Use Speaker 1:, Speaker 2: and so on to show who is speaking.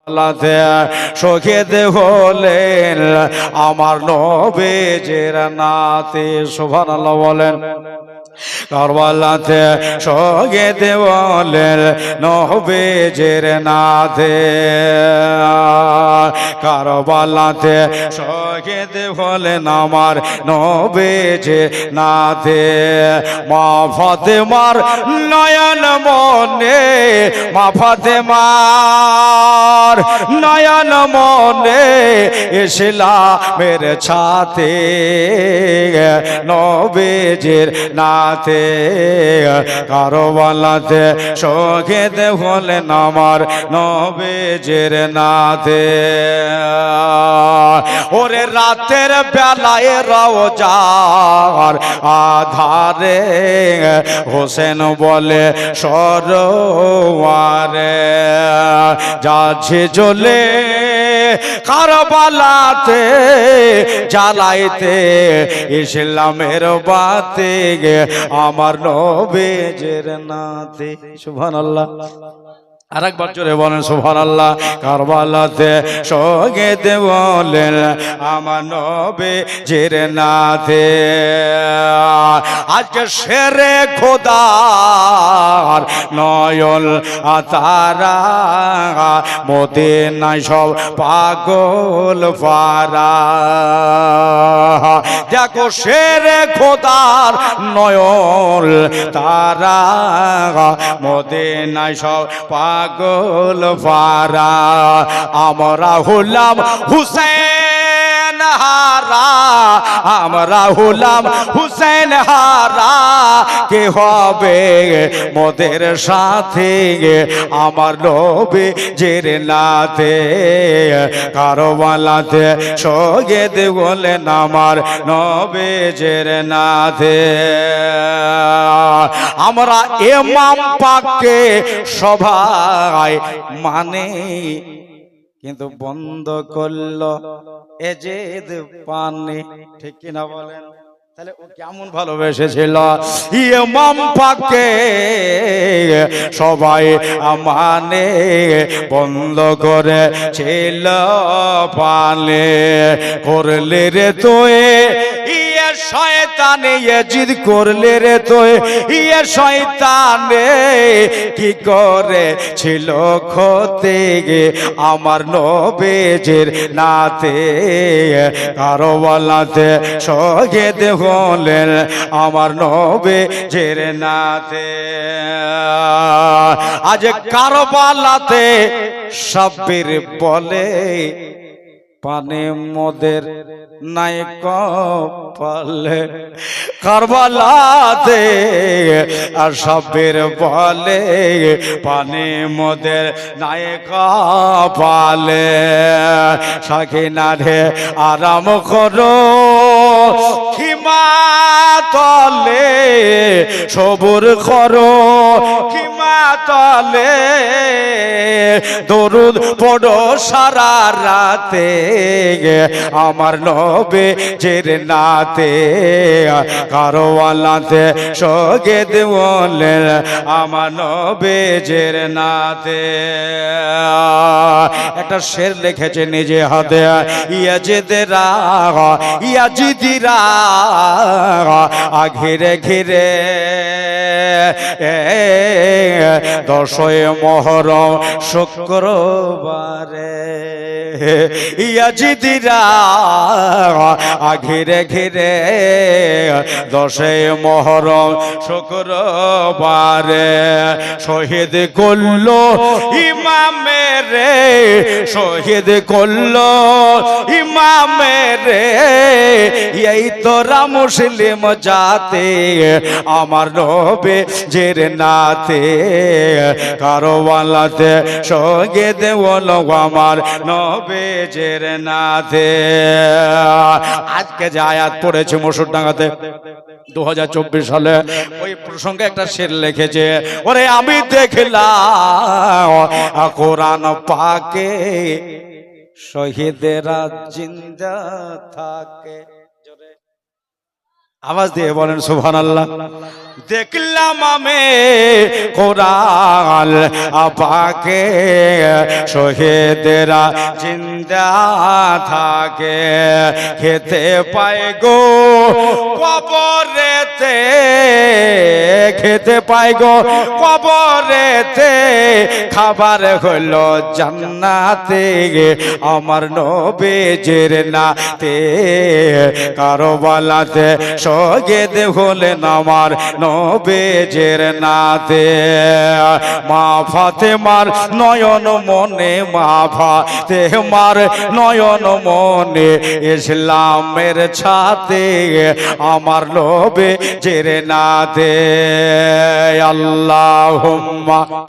Speaker 1: কারবালাতে শহীদ হলেন আমার নবীজির নাতি। সুবহানাল্লাহ বলেন। কারবালাতে শহীদ হলেন নবীজির নাতি। কারবালাতে শহীদ হলেন আমার নবীজির নাতি। মা ফাতেমার নয়ন মনে, মা ফাতেমার নয়ন মনে ইসলামের ছাতে নবীজির নাতে। কারবালাতে শহীদ হলেন আমার নবীজির নাতে। ওরে রাতের বেলায় রওজার আধারে হোসেন বলে সরোয়ারে যাচ্ছে জ্বলে কারবালাতে জ্বালাইতে ইসলামের বাতি আমার নবীজির নাতি। সুবহানাল্লাহ। আরেকবার জোরে বলেন সুবহানাল্লাহ। কারবালাতে শহীদ হলেন আমার নবীজির নাতি। আজকে শেরে খোদার নয়ন তারা মদিনায় সব পাগল পারা। দেখো শেরে খোদার নয়ন তারা মদিনায় সব পাগল পারা। আমরা হলাম হুসেন হারা, আমরা হলাম হুসেন হারা। কে হবে মোদের সাথে আমার নবীজির নাতে। কারবালাতে শহীদ হলেন আমার নবীজির নাতে। আমরা ইমাম পাককে সবাই মানে, কিন্তু বন্ধ করলো এজেদ পানি। ঠিক কিনা বলেন? তাহলে ও কেমন ভালোবেসেছিল ইমাম পাককে সবাই মানে, বন্ধ করে ছিল পানে। করলে রে তোয়ে ইয়ে শয়তানে জিদ করলে রে তোয়ে ইয়ে শয়তানে কি করে ছিল ক্ষতি আমার নবীজির নাতে। কারবালাতে শহীদ হলেন আমার নবীজির নাতে। আজ কারবালাতে সাব্বির বলে পানে মোদের নাই কপালে। কারবালাতে আর সাব্বির বলে পানে মোদের নাই কপালে। সাকিনা রে আরাম করো খিমা তলে সবুর করো খিমা তলে। দরুদ পড়ো সারা রাতে আমার নবীজির নাতে। কারবালাতে শহীদ হলেন আমার নবীজির নাতে। একটা শের লিখেছে নিজে হাতে ইয়াজিদরা ইয়াজিদিরা ঘিরে ঘিরে 10ই মুহররম শুক্রবারে ইয়াজিদিরা ঘিরে ঘিরে 10ই মুহররম শুক্রবারে শহীদ করলো ইমামের, শহীদ করলো ইমামের। এই তোরা মুসলিম জাতি আমার নবীজির নাতে। কারবালাতে শহীদ হলো আমার নবীজির নাতে। আজকে যে আয়াত পড়েছে মসুরডাঙ্গাতে 2024 সালে, ওই প্রসঙ্গে একটা শের লিখেছে। ওরে আমি দেখলাম কোরআন পাকে শহীদেরা জিন্দা থাকে। আওয়াজ দিয়ে বলেন সুবহানাল্লাহ। দেখলাম আমি কোরআন আপাকে শহীদেরা জিন্দা থাকে, খেতে পায় গো কবরেতে, খেতে পায় গো কবরেতে, খাবার হলো জান্নাতে আমার নবীজির নাতে, কারবালাতে শহীদ হলেন আমার নবীজির নাতে। মা ফাতেমার নয়ন মনে, মা ফাতেমার নয়ন মনে, ইসলামের ছাতে আমার নবীজির নাতে। আল্লাহুম্মা